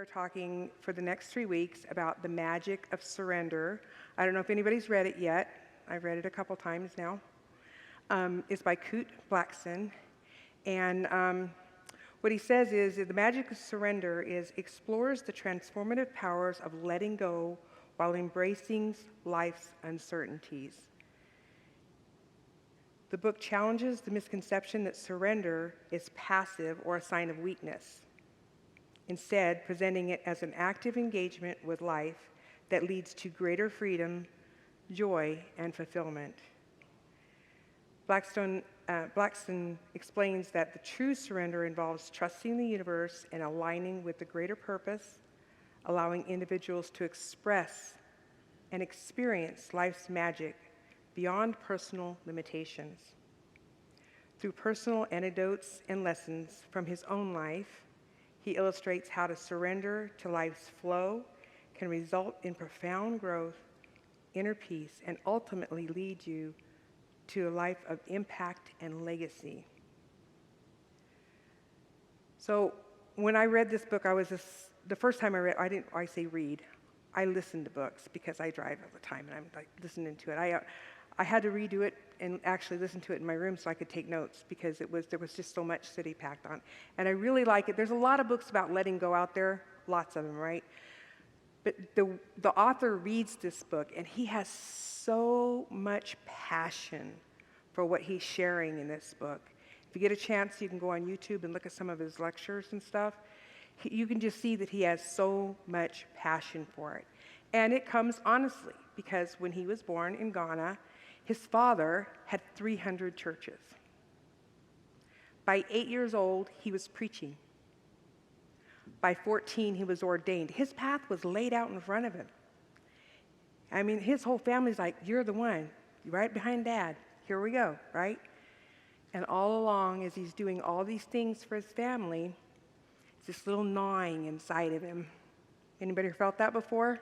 are talking for the next 3 weeks about the magic of surrender. I don't know if anybody's read it yet. I've read it a couple times now. It's by Kurt Blackson. And what he says is that the magic of surrender explores the transformative powers of letting go while embracing life's uncertainties. The book challenges the misconception that surrender is passive or a sign of weakness, instead presenting it as an active engagement with life that leads to greater freedom, joy, and fulfillment. Blackstone explains that the true surrender involves trusting the universe and aligning with the greater purpose, allowing individuals to express and experience life's magic beyond personal limitations. Through personal anecdotes and lessons from his own life, he illustrates how to surrender to life's flow can result in profound growth, inner peace, and ultimately lead you to a life of impact and legacy. So when I read this book, the first time I read, I listened to books because I drive all the time and I'm like listening to it. I had to redo it and actually listen to it in my room so I could take notes because there was just so much that he packed on. And I really like it. There's a lot of books about letting go out there, lots of them, right? But the author reads this book and he has so much passion for what he's sharing in this book. If you get a chance, you can go on YouTube and look at some of his lectures and stuff. You can just see that he has so much passion for it. And it comes honestly because when he was born in Ghana, his father had 300 churches. By 8 years old, he was preaching. By 14, he was ordained. His path was laid out in front of him. I mean, his whole family's like, you're the one. You're right behind Dad. Here we go, right? And all along, as he's doing all these things for his family, it's this little gnawing inside of him. Anybody felt that before?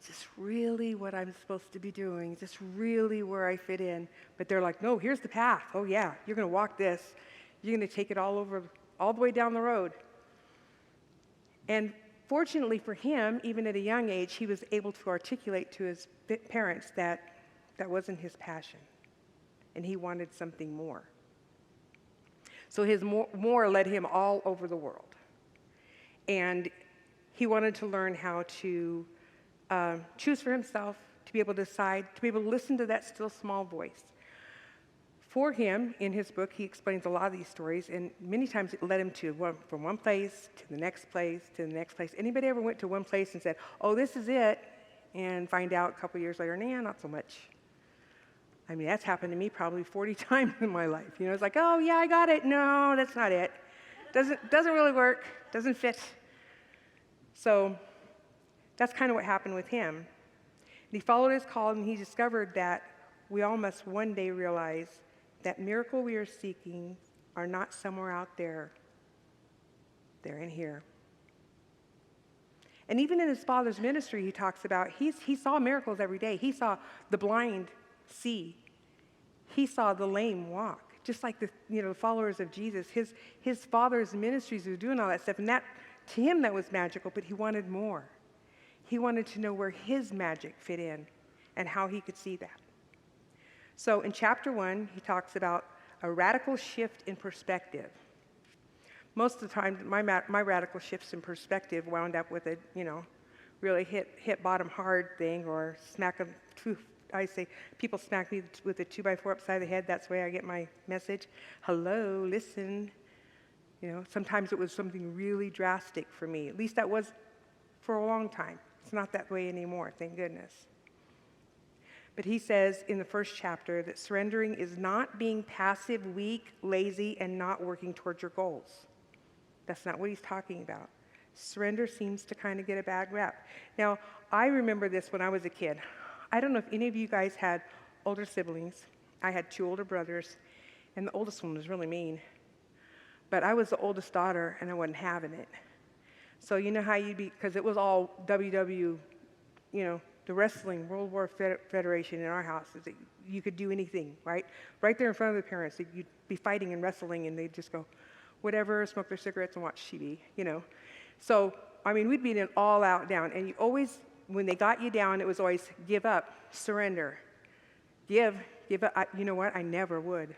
Is this really what I'm supposed to be doing? Is this really where I fit in? But they're like, no, here's the path. Oh yeah, you're going to walk this. You're going to take it all the way down the road. And fortunately for him, even at a young age, he was able to articulate to his parents that wasn't his passion. And he wanted something more. So his more led him all over the world. And he wanted to learn how to choose for himself, to be able to decide, to be able to listen to that still small voice. For him, in his book, he explains a lot of these stories, and many times it led him from one place to the next place to the next place. Anybody ever went to one place and said, oh, this is it, and find out a couple years later, nah, not so much. I mean, that's happened to me probably 40 times in my life. You know, it's like, oh, yeah, I got it. No, that's not it. Doesn't really work. Doesn't fit. So that's kind of what happened with him. And he followed his call, and he discovered that we all must one day realize that miracle we are seeking are not somewhere out there. They're in here. And even in his father's ministry, he talks about, he saw miracles every day. He saw the blind see. He saw the lame walk. Just like the followers of Jesus, his father's ministries were doing all that stuff. And that, to him, that was magical, but he wanted more. He wanted to know where his magic fit in and how he could see that. So in chapter 1, he talks about a radical shift in perspective. Most of the time, my radical shifts in perspective wound up with a, really hit bottom hard thing or smack them. I say, people smack me with a 2x4 upside the head. That's the way I get my message. Hello, listen. Sometimes it was something really drastic for me. At least that was for a long time. It's not that way anymore, thank goodness. But he says in the first chapter that surrendering is not being passive, weak, lazy, and not working towards your goals. That's not what he's talking about. Surrender seems to kind of get a bad rap. Now, I remember this when I was a kid. I don't know if any of you guys had older siblings. I had 2 older brothers, and the oldest one was really mean. But I was the oldest daughter, and I wasn't having it. So you know how you'd be, because it was all WW, the Wrestling World War Federation in our house. Is that you could do anything, right? Right there in front of the parents. You'd be fighting and wrestling, and they'd just go, whatever, smoke their cigarettes and watch TV, So I mean, we'd be in an all-out down, and you always, when they got you down, it was always give up, surrender, give up. You know what? I never would.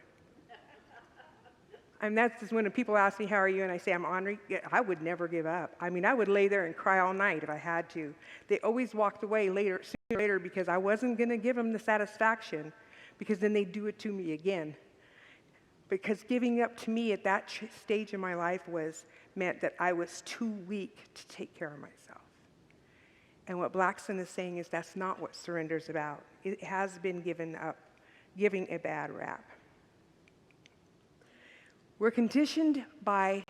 And that's just when people ask me, how are you? And I say, I'm honoring. Yeah, I would never give up. I mean, I would lay there and cry all night if I had to. They always walked away later, sooner or later, because I wasn't going to give them the satisfaction, because then they'd do it to me again. Because giving up to me at that stage in my life meant that I was too weak to take care of myself. And what Blackson is saying is that's not what surrender is about. It has been given up, giving a bad rap. We're conditioned by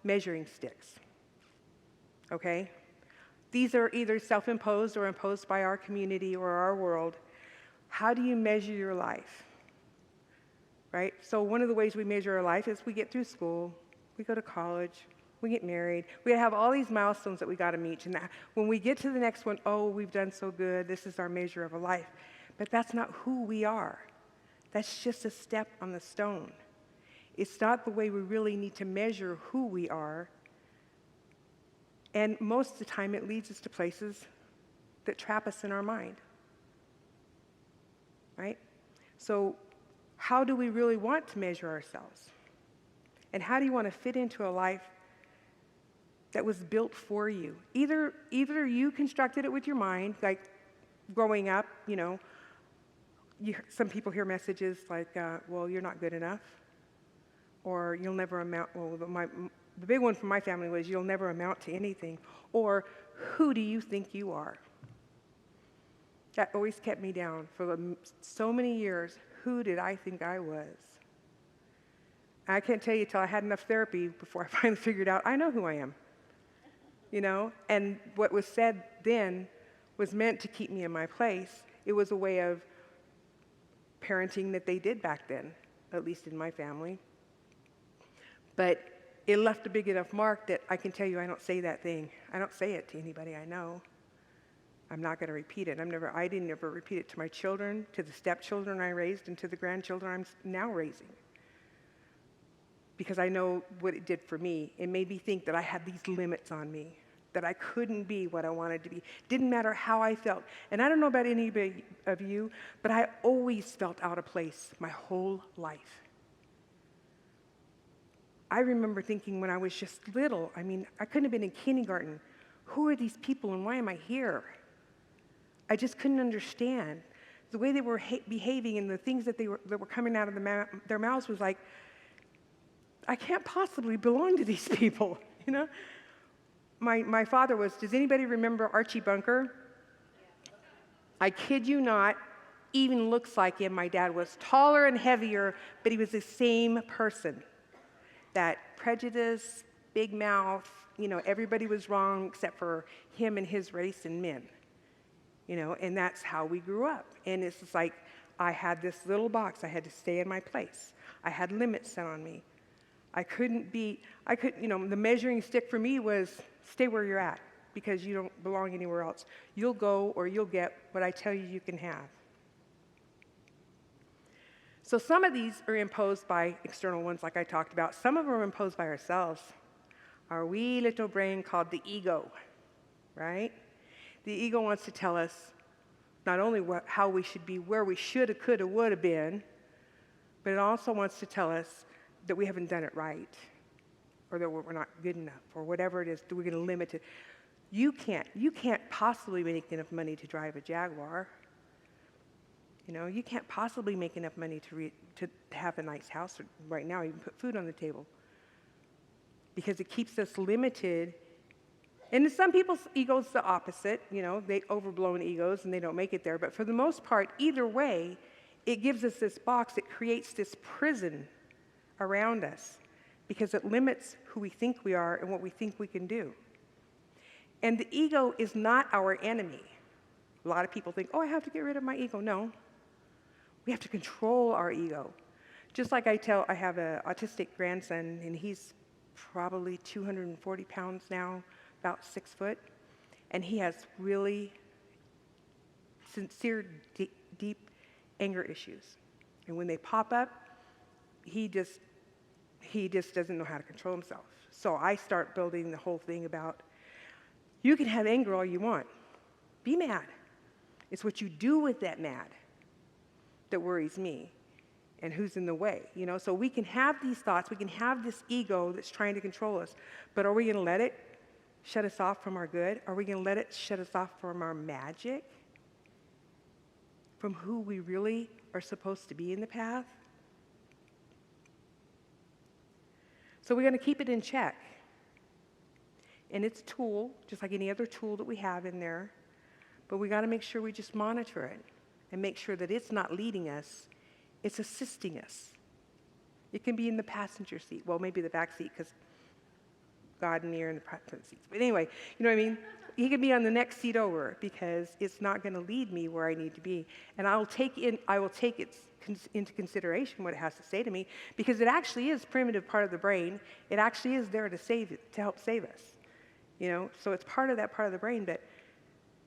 measuring sticks, okay? These are either self-imposed or imposed by our community or our world. How do you measure your life, right? So one of the ways we measure our life is we get through school, we go to college, we get married. We have all these milestones that we got to meet. And when we get to the next one, oh, we've done so good. This is our measure of a life. But that's not who we are. That's just a step on the stone. It's not the way we really need to measure who we are. And most of the time, it leads us to places that trap us in our mind, right? So how do we really want to measure ourselves? And how do you want to fit into a life that was built for you? Either you constructed it with your mind, like growing up, you know, some people hear messages like, well, you're not good enough. Or you'll never amount, well, the big one from my family was you'll never amount to anything. Or who do you think you are? That always kept me down for so many years. Who did I think I was? I can't tell you till I had enough therapy before I finally figured out I know who I am. You know? And what was said then was meant to keep me in my place. It was a way of parenting that they did back then, at least in my family. But it left a big enough mark that I can tell you I don't say that thing. I don't say it to anybody I know. I'm not going to repeat it. I didn't ever repeat it to my children, to the stepchildren I raised, and to the grandchildren I'm now raising. Because I know what it did for me. It made me think that I had these limits on me, that I couldn't be what I wanted to be. Didn't matter how I felt. And I don't know about any of you, but I always felt out of place my whole life. I remember thinking when I was just little, I mean, I couldn't have been in kindergarten. Who are these people and why am I here? I just couldn't understand. The way they were behaving and the things that were coming out of their mouths was like, I can't possibly belong to these people, you know? My father was, does anybody remember Archie Bunker? I kid you not, even looks like him. My dad was taller and heavier, but he was the same person. That prejudice, big mouth, you know, everybody was wrong except for him and his race and men, you know, and that's how we grew up. And it's just like, I had this little box, I had to stay in my place. I had limits set on me. You know, the measuring stick for me was stay where you're at because you don't belong anywhere else. You'll go or you'll get what I tell you you can have. So some of these are imposed by external ones like I talked about. Some of them are imposed by ourselves. Our wee little brain called the ego, right? The ego wants to tell us not only how we should be, where we shoulda, coulda, woulda been, but it also wants to tell us that we haven't done it right or that we're not good enough or whatever it is, that we're going to limit it. You can't possibly make enough money to drive a Jaguar. You know, you can't possibly make enough money to have a nice house right now, even put food on the table. Because it keeps us limited. And some people's ego's the opposite, you know, they overblown egos and they don't make it there. But for the most part, either way, it gives us this box, it creates this prison around us because it limits who we think we are and what we think we can do. And the ego is not our enemy. A lot of people think, oh, I have to get rid of my ego. No. We have to control our ego. Just like I have an autistic grandson, and he's probably 240 pounds now, about 6 foot, and he has really sincere, deep anger issues. And when they pop up, he just doesn't know how to control himself. So I start building the whole thing about You can have anger all you want. Be mad. It's what you do with that mad that worries me and who's in the way, So we can have these thoughts, we can have this ego that's trying to control us, but are we going to let it shut us off from our good? Are we going to let it shut us off from our magic? From who we really are supposed to be in the path? So we're going to keep it in check. And it's a tool, just like any other tool that we have in there, but we got to make sure we just monitor it and make sure that it's not leading us, it's assisting us. It can be in the passenger seat, well, maybe the back seat, because God and you're in the front seats. But anyway, you know what I mean? He can be on the next seat over because it's not going to lead me where I need to be. And I will take it into consideration what it has to say to me, because it actually is primitive part of the brain. It actually is there to help save us. So it's part of the brain, but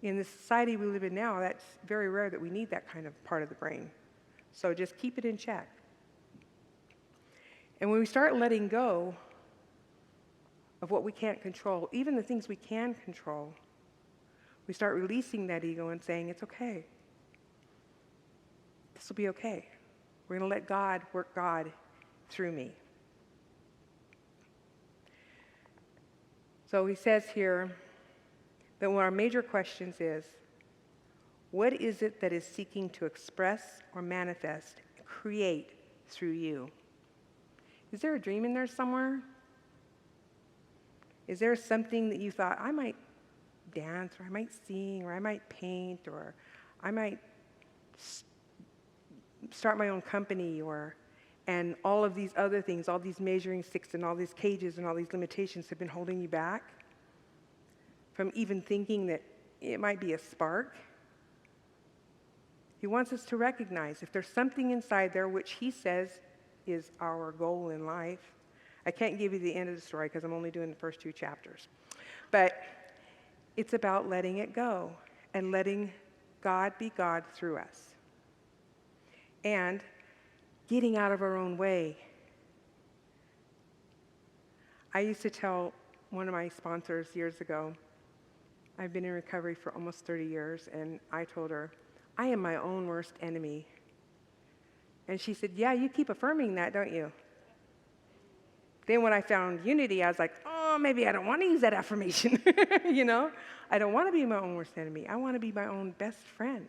in the society we live in now, that's very rare that we need that kind of part of the brain. So just keep it in check. And when we start letting go of what we can't control, even the things we can control, we start releasing that ego and saying, it's okay. This will be okay. We're going to let God work God through me. So he says here that one of our major questions is, what is it that is seeking to express or manifest, create through you? Is there a dream in there somewhere? Is there something that you thought, I might dance, or I might sing, or I might paint, or I might start my own company, and all of these other things, all these measuring sticks and all these cages and all these limitations have been holding you back from even thinking that it might be a spark? He wants us to recognize if there's something inside there which he says is our goal in life. I can't give you the end of the story because I'm only doing the first 2 chapters. But it's about letting it go and letting God be God through us. And getting out of our own way. I used to tell one of my sponsors years ago, I've been in recovery for almost 30 years, and I told her, I am my own worst enemy. And she said, yeah, you keep affirming that, don't you? Then when I found unity, I was like, oh, maybe I don't want to use that affirmation. I don't want to be my own worst enemy. I want to be my own best friend.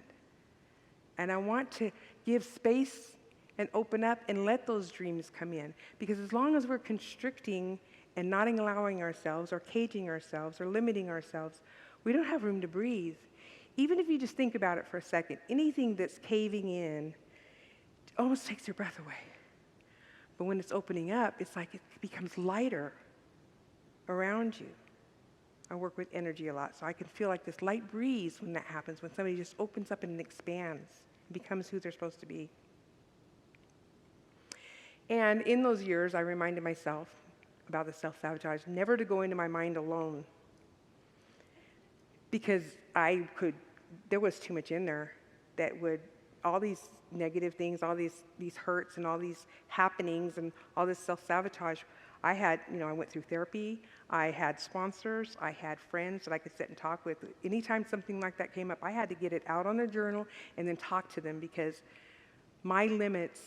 And I want to give space and open up and let those dreams come in. Because as long as we're constricting and not allowing ourselves or caging ourselves or limiting ourselves, we don't have room to breathe. Even if you just think about it for a second, anything that's caving in almost takes your breath away. But when it's opening up, it's like it becomes lighter around you. I work with energy a lot, so I can feel like this light breeze when that happens, when somebody just opens up and expands and becomes who they're supposed to be. And in those years, I reminded myself about the self-sabotage, never to go into my mind alone. Because there was too much in there that would, all these negative things, all these hurts and all these happenings and all this self-sabotage. I went through therapy, I had sponsors, I had friends that I could sit and talk with. Anytime something like that came up, I had to get it out on a journal and then talk to them, because my limits,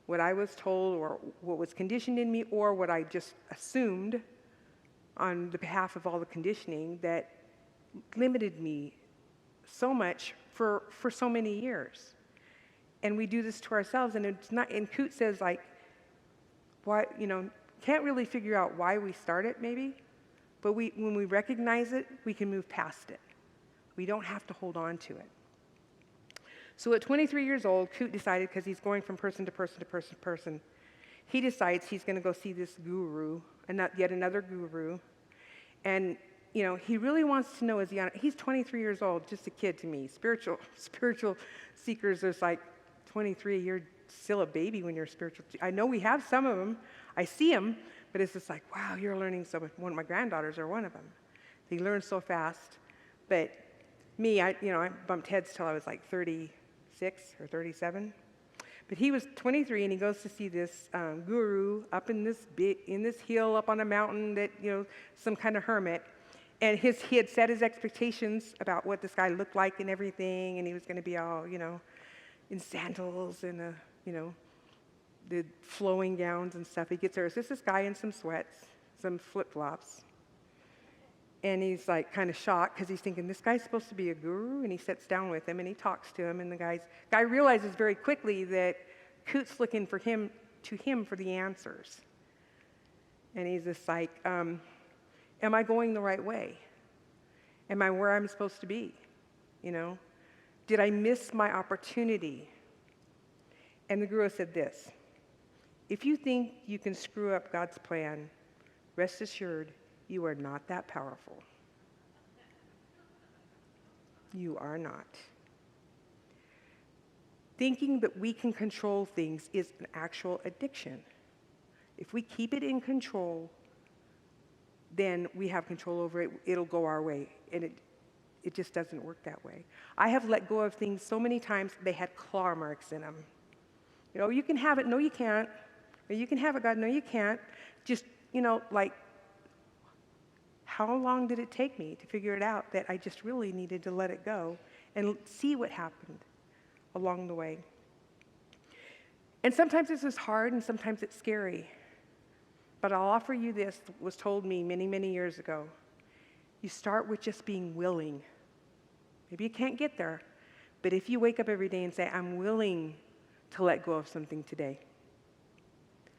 what I was told or what was conditioned in me or what I just assumed on the behalf of all the conditioning, that limited me so much for so many years. And we do this to ourselves, and it's not, and Coote says, like, why, can't really figure out why we start it, maybe, but when we recognize it, we can move past it. We don't have to hold on to it. So at 23 years old, Coote decided, because he's going from person to person to person to person, he decides he's going to go see this guru, and yet another guru, and he really wants to know, he's 23 years old, just a kid to me. Spiritual seekers, there's like 23, you're still a baby when you're spiritual. I know we have some of them. I see them, but it's just like, wow, you're learning so much. One of my granddaughters are one of them. They learn so fast. But me, I bumped heads till I was like 36 or 37. But he was 23, and he goes to see this guru up in this hill, up on a mountain that, some kind of hermit. And he had set his expectations about what this guy looked like and everything, and he was going to be all, in sandals and, the flowing gowns and stuff. He gets there, it's just this guy in some sweats, some flip-flops. And he's like kind of shocked because he's thinking, this guy's supposed to be a guru? And he sits down with him and he talks to him, and the guy realizes very quickly that Coot's looking for him for the answers. And he's just like, am I going the right way? Am I where I'm supposed to be? Did I miss my opportunity? And the guru said this: if you think you can screw up God's plan, rest assured you are not that powerful. You are not. Thinking that we can control things is an actual addiction. If we keep it in control, then we have control over it. It'll go our way, and it just doesn't work that way. I have let go of things so many times they had claw marks in them. You can have it. No, you can't. Or you can have it, God. No, you can't. Just, like, how long did it take me to figure it out that I just really needed to let it go and see what happened along the way? And sometimes this is hard and sometimes it's scary. But I'll offer you this, was told me many, many years ago. You start with just being willing. Maybe you can't get there, but if you wake up every day and say, I'm willing to let go of something today.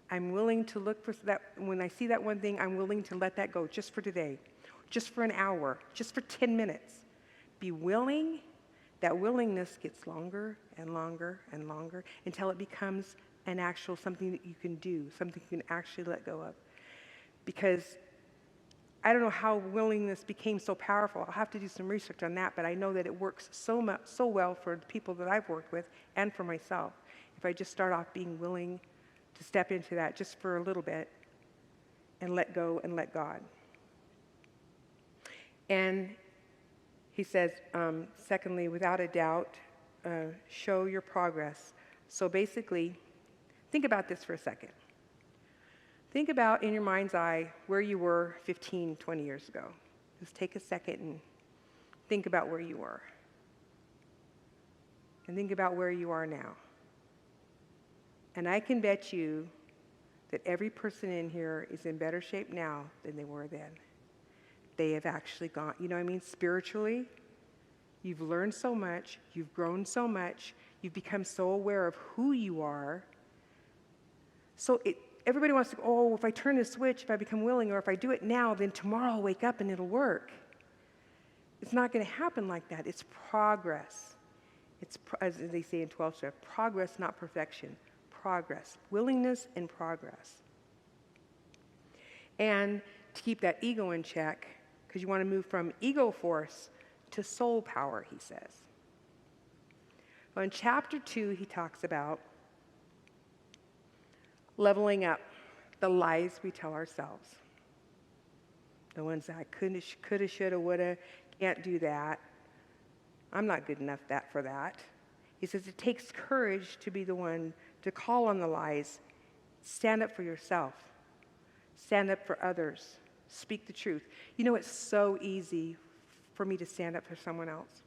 I'm willing to look for that. When I see that one thing, I'm willing to let that go just for today, just for an hour, just for 10 minutes. Be willing. That willingness gets longer and longer and longer until it becomes an actual something that you can do, something you can actually let go of. Because I don't know how willingness became so powerful. I'll have to do some research on that, but I know that it works so well for the people that I've worked with and for myself. If I just start off being willing to step into that just for a little bit and let go and let God. And he says, secondly, without a doubt, show your progress. So basically, think about this for a second. Think about in your mind's eye where you were 15, 20 years ago. Just take a second and think about where you were. And think about where you are now. And I can bet you that every person in here is in better shape now than they were then. They have actually gone, spiritually, you've learned so much, you've grown so much, you've become so aware of who you are. So everybody wants to go, if I turn the switch, if I become willing, or if I do it now, then tomorrow I'll wake up and it'll work. It's not going to happen like that. It's progress. It's, as they say in 12-step, progress, not perfection. Progress, willingness and progress. And to keep that ego in check, because you want to move from ego force to soul power, he says. Well, in chapter 2, he talks about leveling up the lies we tell ourselves. The ones that I coulda, shoulda, woulda, can't do that. I'm not good enough for that. He says it takes courage to be the one to call on the lies. Stand up for yourself. Stand up for others. Speak the truth. It's so easy for me to stand up for someone else.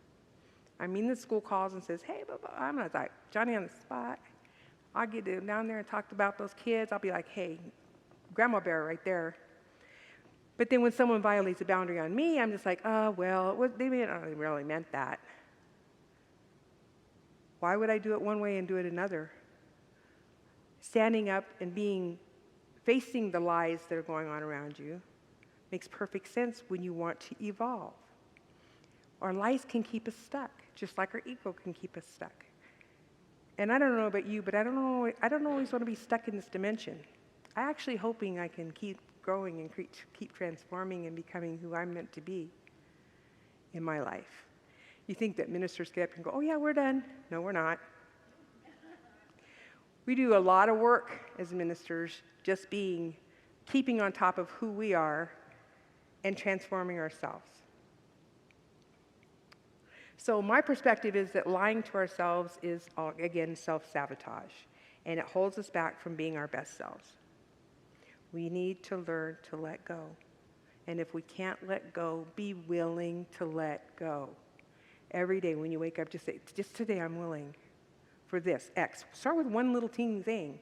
The school calls and says, hey, I'm not like Johnny on the spot. I'll get down there and talk about those kids. I'll be like, hey, Grandma Bear right there. But then when someone violates a boundary on me, I'm just like, they really meant that. Why would I do it one way and do it another? Standing up and facing the lies that are going on around you makes perfect sense when you want to evolve. Our lies can keep us stuck, just like our ego can keep us stuck. And I don't know about you, but I don't always want to be stuck in this dimension. I'm actually hoping I can keep growing and keep transforming and becoming who I'm meant to be in my life. You think that ministers get up and go, oh yeah, we're done. No, we're not. We do a lot of work as ministers, just keeping on top of who we are and transforming ourselves. So my perspective is that lying to ourselves is, again, self-sabotage, and it holds us back from being our best selves. We need to learn to let go And if we can't let go, be willing to let go. Every day when you wake up, just say, just today I'm willing for this, X. Start with one little teeny thing.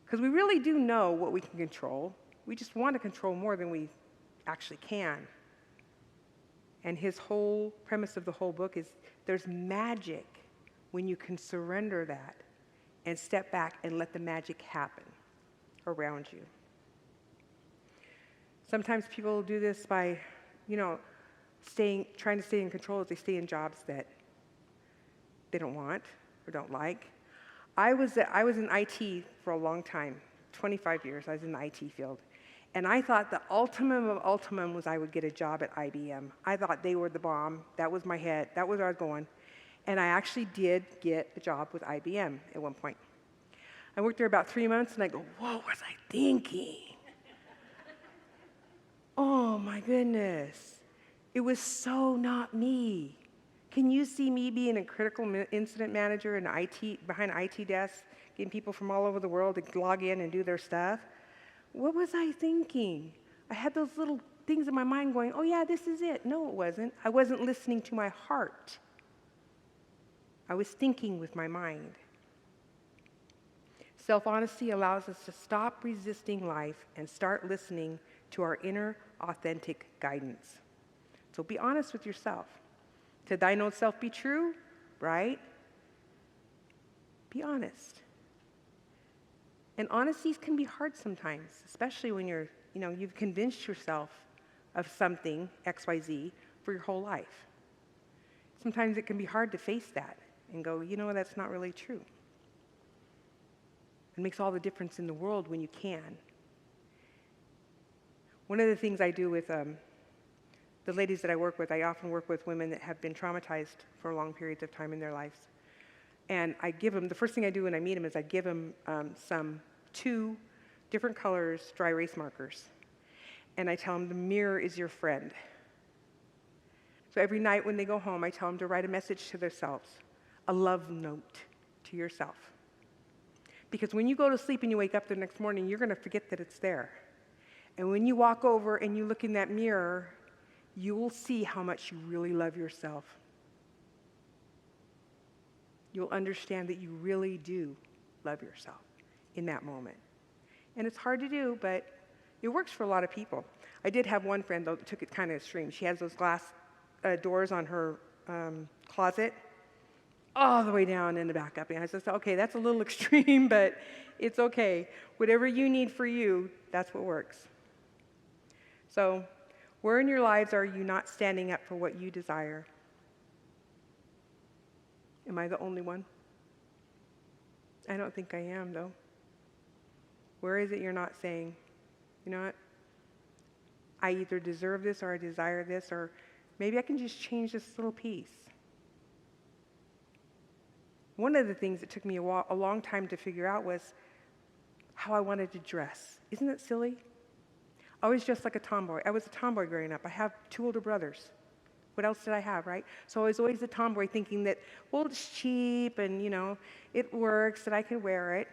Because we really do know what we can control. We just want to control more than we actually can. And his whole premise of the whole book is there's magic when you can surrender that and step back and let the magic happen around you. Sometimes people do this by, trying to stay in control as they stay in jobs that they don't want or don't like. I was in IT for a long time, 25 years. I was in the IT field. And I thought the ultimum of ultimum was I would get a job at IBM. I thought they were the bomb. That was my head. That was where I was going. And I actually did get a job with IBM at one point. I worked there about 3 months, and I go, what was I thinking? Oh, my goodness. It was so not me. Can you see me being a critical incident manager in IT, behind IT desks, getting people from all over the world to log in and do their stuff? What was I thinking? I had those little things in my mind going, oh yeah, this is it. No, it wasn't. I wasn't listening to my heart. I was thinking with my mind. Self-honesty allows us to stop resisting life and start listening to our inner, authentic guidance. So be honest with yourself. To thine own self be true, right? Be honest. And honesties can be hard sometimes, especially when you've convinced yourself of something, XYZ, for your whole life. Sometimes it can be hard to face that and go, that's not really true. It makes all the difference in the world when you can. One of the things I do with the ladies that I work with, I often work with women that have been traumatized for long periods of time in their lives. And I give them, the first thing I do when I meet them is I give them some 2 different colors dry erase markers. And I tell them the mirror is your friend. So every night when they go home, I tell them to write a message to themselves, a love note to yourself. Because when you go to sleep and you wake up the next morning, you're going to forget that it's there. And when you walk over and you look in that mirror, you will see how much you really love yourself. You'll understand that you really do love yourself in that moment. And it's hard to do, but it works for a lot of people. I did have one friend, though, that took it kind of extreme. She has those glass doors on her closet all the way down and back up. And I said, okay, that's a little extreme, but it's okay. Whatever you need for you, that's what works. So, where in your lives are you not standing up for what you desire? Am I the only one? I don't think I am, though. Where is it you're not saying, you know what? I either deserve this or I desire this, or maybe I can just change this little piece. One of the things that took me a long time to figure out was how I wanted to dress. Isn't that silly? I was dressed like a tomboy. I was a tomboy growing up. I have 2 older brothers. What else did I have, right? So I was always a tomboy thinking that, well, it's cheap and, it works and I can wear it.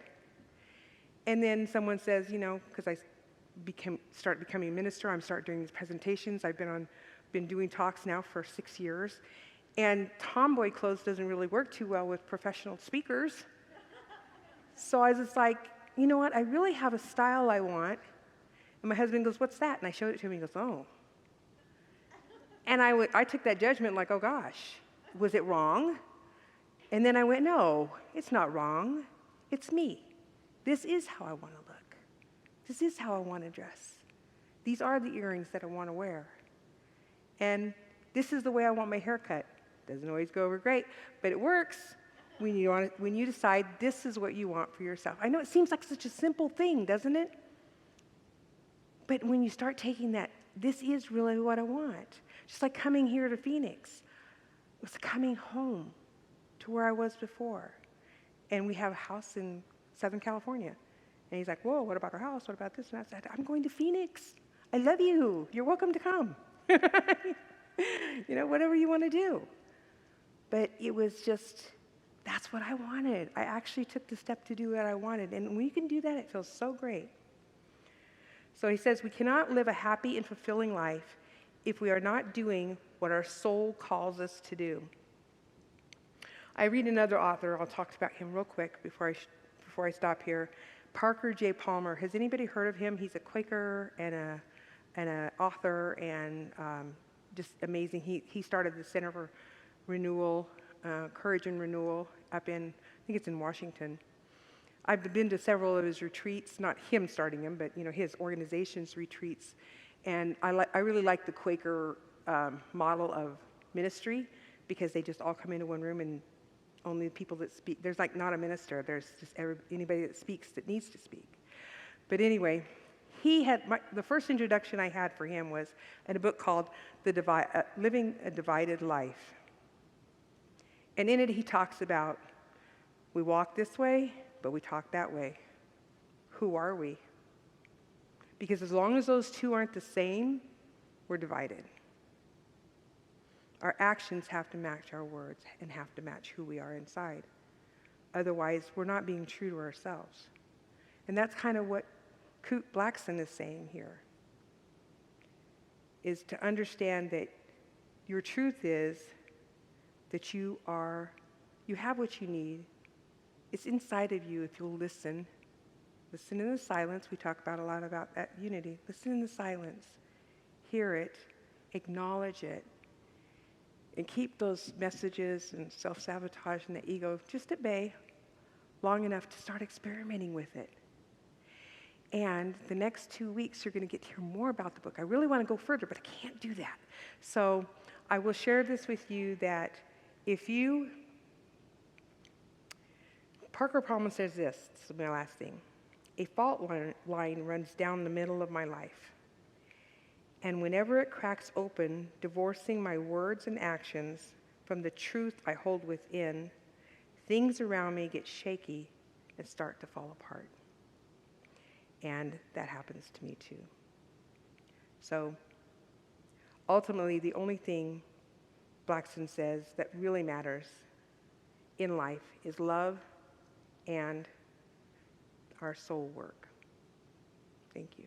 And then someone says, because I start becoming a minister, I'm start doing these presentations. I've been doing talks now for 6 years. And tomboy clothes doesn't really work too well with professional speakers. So I was just like, you know what? I really have a style I want. And my husband goes, what's that? And I showed it to him. He goes, oh. And I took that judgment like, oh gosh, was it wrong? And then I went, no, it's not wrong. It's me. This is how I want to look. This is how I want to dress. These are the earrings that I want to wear. And this is the way I want my hair cut. Doesn't always go over great, but it works when you decide this is what you want for yourself. I know it seems like such a simple thing, doesn't it? But when you start taking that, this is really what I want. Just like coming here to Phoenix. It was coming home to where I was before. And we have a house in Southern California. And he's like, whoa, what about our house? What about this? And I said, I'm going to Phoenix. I love you. You're welcome to come. Whatever you want to do. But it was just, that's what I wanted. I actually took the step to do what I wanted. And when you can do that, it feels so great. So he says, we cannot live a happy and fulfilling life if we are not doing what our soul calls us to do. I read another author. I'll talk about him real quick before I stop here. Parker J. Palmer. Has anybody heard of him? He's a Quaker and an author, and just amazing. He started the Center for Renewal, Courage and Renewal up in, I think it's in Washington. I've been to several of his retreats, not him starting them, but his organization's retreats. And I really like the Quaker model of ministry, because they just all come into one room and only the people that speak. There's like not a minister. There's just anybody that speaks that needs to speak. But anyway, he had the first introduction I had for him was in a book called Living a Divided Life. And in it he talks about, we walk this way, but we talk that way. Who are we? Because as long as those two aren't the same, we're divided. Our actions have to match our words and have to match who we are inside. Otherwise, we're not being true to ourselves. And that's kind of what Kute Blackson is saying here, is to understand that your truth is that you have what you need. It's inside of you if you'll listen. Listen in the silence. We talk a lot about that unity. Listen in the silence. Hear it. Acknowledge it. And keep those messages and self-sabotage and the ego just at bay long enough to start experimenting with it. And the next 2 weeks, you're going to get to hear more about the book. I really want to go further, but I can't do that. So I will share this with you that Parker Palmer says this is my last thing. A fault line runs down the middle of my life. And whenever it cracks open, divorcing my words and actions from the truth I hold within, things around me get shaky and start to fall apart. And that happens to me too. So ultimately, the only thing Blackson says that really matters in life is love and our soul work. Thank you.